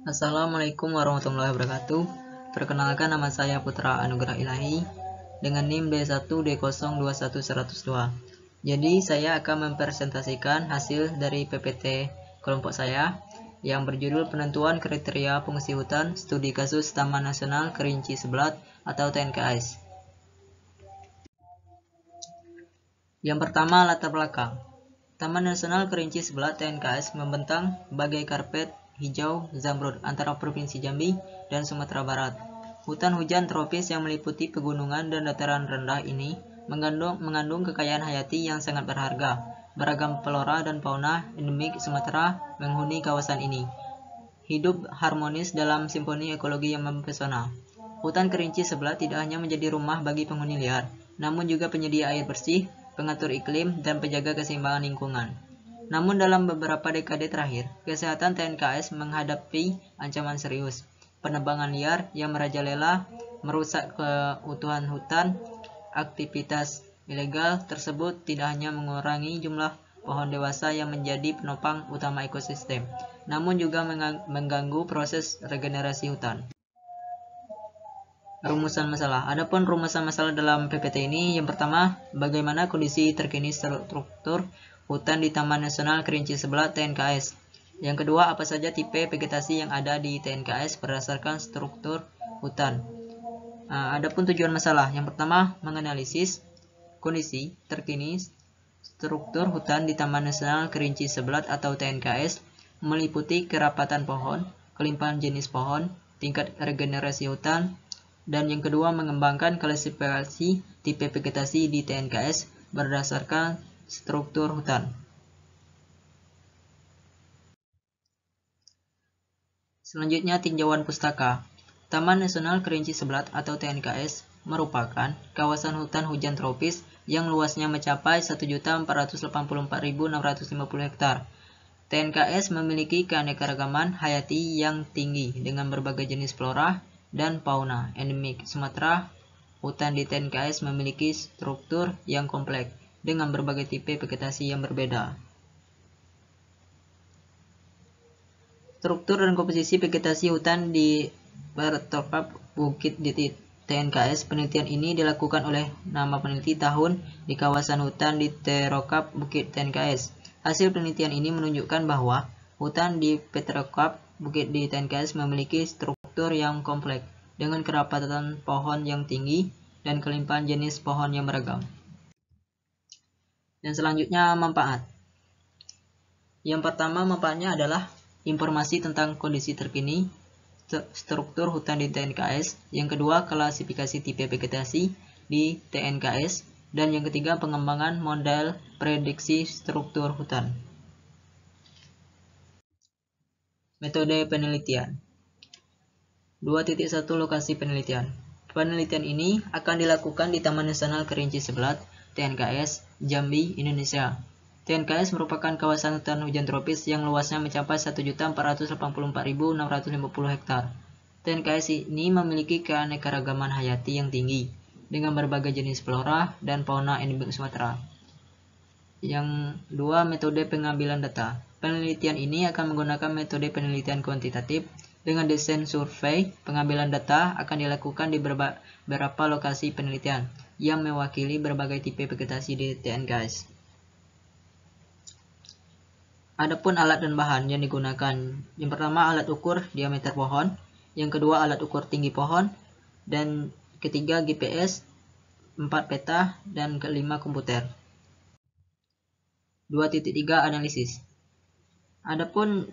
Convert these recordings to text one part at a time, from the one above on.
Assalamualaikum warahmatullahi wabarakatuh. Perkenalkan, nama saya Putra Anugerah Ilahi dengan NIM D1D021102. Jadi saya akan mempresentasikan hasil dari PPT kelompok saya yang berjudul Penentuan Kriteria Fungsi Hutan Studi Kasus Taman Nasional Kerinci Sebelat atau TNKS. Yang pertama, latar belakang. Taman Nasional Kerinci Sebelat TNKS membentang bagai karpet hijau zamrud antara Provinsi Jambi dan Sumatera Barat. Hutan hujan tropis yang meliputi pegunungan dan dataran rendah ini mengandung kekayaan hayati yang sangat berharga. Beragam flora dan fauna endemik Sumatera menghuni kawasan ini. Hidup harmonis dalam simfoni ekologi yang mempesona. Hutan Kerinci Sebelat tidak hanya menjadi rumah bagi penghuni liar, namun juga penyedia air bersih, pengatur iklim, dan penjaga keseimbangan lingkungan. Namun dalam beberapa dekade terakhir, kesehatan TNKS menghadapi ancaman serius. Penebangan liar yang merajalela merusak keutuhan hutan. Aktivitas ilegal tersebut tidak hanya mengurangi jumlah pohon dewasa yang menjadi penopang utama ekosistem, namun juga mengganggu proses regenerasi hutan. Rumusan masalah. Adapun rumusan masalah dalam PPT ini, yang pertama, bagaimana kondisi terkini struktur hutan di Taman Nasional Kerinci Sebelat TNKS. Yang kedua, apa saja tipe vegetasi yang ada di TNKS berdasarkan struktur hutan. Adapun tujuan masalah, yang pertama, menganalisis kondisi terkini struktur hutan di Taman Nasional Kerinci Sebelat atau TNKS, meliputi kerapatan pohon, kelimpahan jenis pohon, tingkat regenerasi hutan, dan yang kedua, mengembangkan klasifikasi tipe vegetasi di TNKS berdasarkan struktur hutan. Selanjutnya, tinjauan pustaka. Taman Nasional Kerinci Sebelat atau TNKS merupakan kawasan hutan hujan tropis yang luasnya mencapai 1.484.650 hektar. TNKS memiliki keanekaragaman hayati yang tinggi dengan berbagai jenis flora dan fauna endemik Sumatera. Hutan di TNKS memiliki struktur yang kompleks dengan berbagai tipe vegetasi yang berbeda. Struktur dan komposisi vegetasi hutan di Bertokap Bukit di TNKS. Penelitian ini dilakukan oleh nama peneliti tahun di kawasan hutan di Terokap Bukit TNKS. Hasil penelitian ini menunjukkan bahwa hutan di Petrokap Bukit di TNKS memiliki struktur yang kompleks dengan kerapatan pohon yang tinggi dan kelimpahan jenis pohon yang beragam. Dan selanjutnya, manfaat. Yang pertama, manfaatnya adalah informasi tentang kondisi terkini struktur hutan di TNKS. Yang kedua, klasifikasi tipe vegetasi di TNKS. Dan yang ketiga, pengembangan model prediksi struktur hutan. Metode penelitian. 2.1 Lokasi penelitian. Penelitian ini akan dilakukan di Taman Nasional Kerinci Sebelat, TNKS, Jambi, Indonesia. TNKS merupakan kawasan hutan hujan tropis yang luasnya mencapai 1.484.650 hektar. TNKS ini memiliki keanekaragaman hayati yang tinggi, dengan berbagai jenis flora dan fauna endemik Sumatera. Yang dua, metode pengambilan data. Penelitian ini akan menggunakan metode penelitian kuantitatif. Dengan desain survei, pengambilan data akan dilakukan di beberapa lokasi penelitian yang mewakili berbagai tipe vegetasi di TNKS. Adapun alat dan bahan yang digunakan. Yang pertama, alat ukur diameter pohon. Yang kedua, alat ukur tinggi pohon. Dan ketiga, GPS, 4 peta, dan kelima, komputer. 2.3 Analisis. Adapun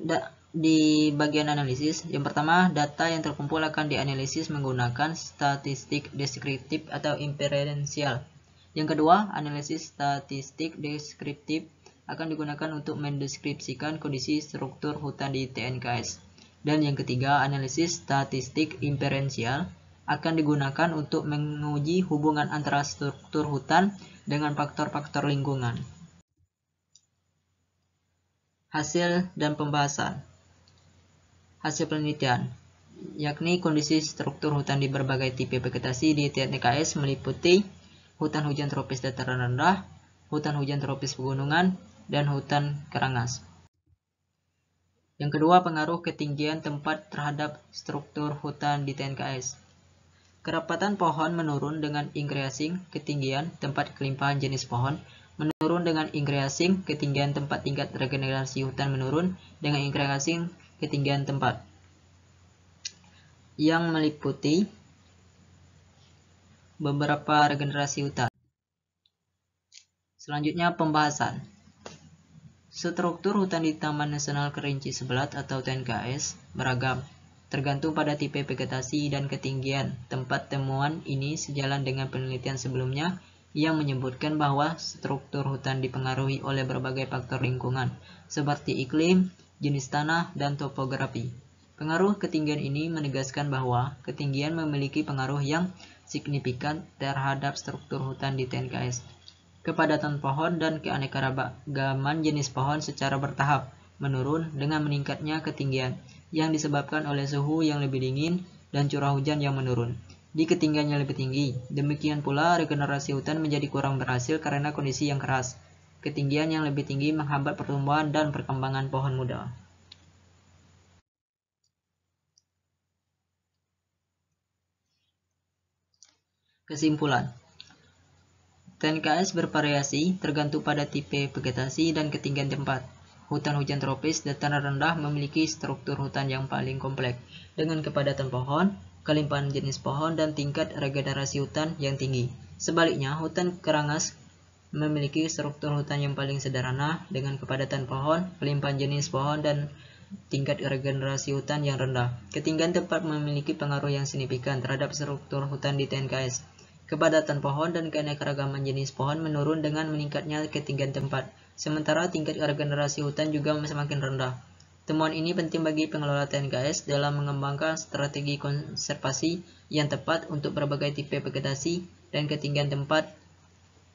di bagian analisis, yang pertama, data yang terkumpul akan dianalisis menggunakan statistik deskriptif atau inferensial. Yang kedua, analisis statistik deskriptif akan digunakan untuk mendeskripsikan kondisi struktur hutan di TNKS. Dan yang ketiga, analisis statistik inferensial akan digunakan untuk menguji hubungan antara struktur hutan dengan faktor-faktor lingkungan. Hasil dan pembahasan. Hasil penelitian, yakni kondisi struktur hutan di berbagai tipe vegetasi di TNKS meliputi hutan hujan tropis dataran rendah, hutan hujan tropis pegunungan, dan hutan kerangas. Yang kedua, pengaruh ketinggian tempat terhadap struktur hutan di TNKS. Kerapatan pohon menurun dengan increasing ketinggian tempat kelimpahan jenis pohon, menurun dengan increasing ketinggian tempat tingkat regenerasi hutan menurun dengan increasing ketinggian tempat, yang meliputi beberapa regenerasi hutan. Selanjutnya pembahasan. Struktur hutan di Taman Nasional Kerinci Sebelat atau TNKS beragam, tergantung pada tipe vegetasi dan ketinggian. Tempat temuan ini sejalan dengan penelitian sebelumnya yang menyebutkan bahwa struktur hutan dipengaruhi oleh berbagai faktor lingkungan, seperti iklim, jenis tanah, dan topografi. Pengaruh ketinggian ini menegaskan bahwa ketinggian memiliki pengaruh yang signifikan terhadap struktur hutan di TNKS. Kepadatan pohon dan keanekaragaman jenis pohon secara bertahap menurun dengan meningkatnya ketinggian yang disebabkan oleh suhu yang lebih dingin dan curah hujan yang menurun di ketinggian yang lebih tinggi. Demikian pula regenerasi hutan menjadi kurang berhasil karena kondisi yang keras. Ketinggian yang lebih tinggi menghambat pertumbuhan dan perkembangan pohon muda. Kesimpulan. TNKS bervariasi tergantung pada tipe vegetasi dan ketinggian tempat. Hutan hujan tropis dataran rendah memiliki struktur hutan yang paling kompleks, dengan kepadatan pohon, kelimpahan jenis pohon, dan tingkat regenerasi hutan yang tinggi. Sebaliknya, hutan kerangas memiliki struktur hutan yang paling sederhana, dengan kepadatan pohon, kelimpahan jenis pohon, dan tingkat regenerasi hutan yang rendah. Ketinggian tempat memiliki pengaruh yang signifikan terhadap struktur hutan di TNKS. Kepadatan pohon dan keanekaragaman jenis pohon menurun dengan meningkatnya ketinggian tempat, sementara tingkat regenerasi hutan juga semakin rendah. Temuan ini penting bagi pengelola TNKS dalam mengembangkan strategi konservasi yang tepat untuk berbagai tipe vegetasi dan ketinggian tempat.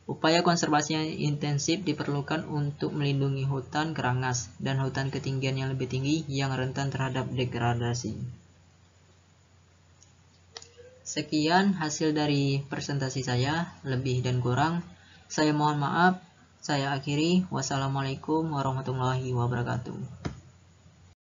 Upaya konservasi yang intensif diperlukan untuk melindungi hutan kerangas dan hutan ketinggian yang lebih tinggi yang rentan terhadap degradasi. Sekian hasil dari presentasi saya, lebih dan kurang saya mohon maaf. Saya akhiri. Wassalamualaikum warahmatullahi wabarakatuh.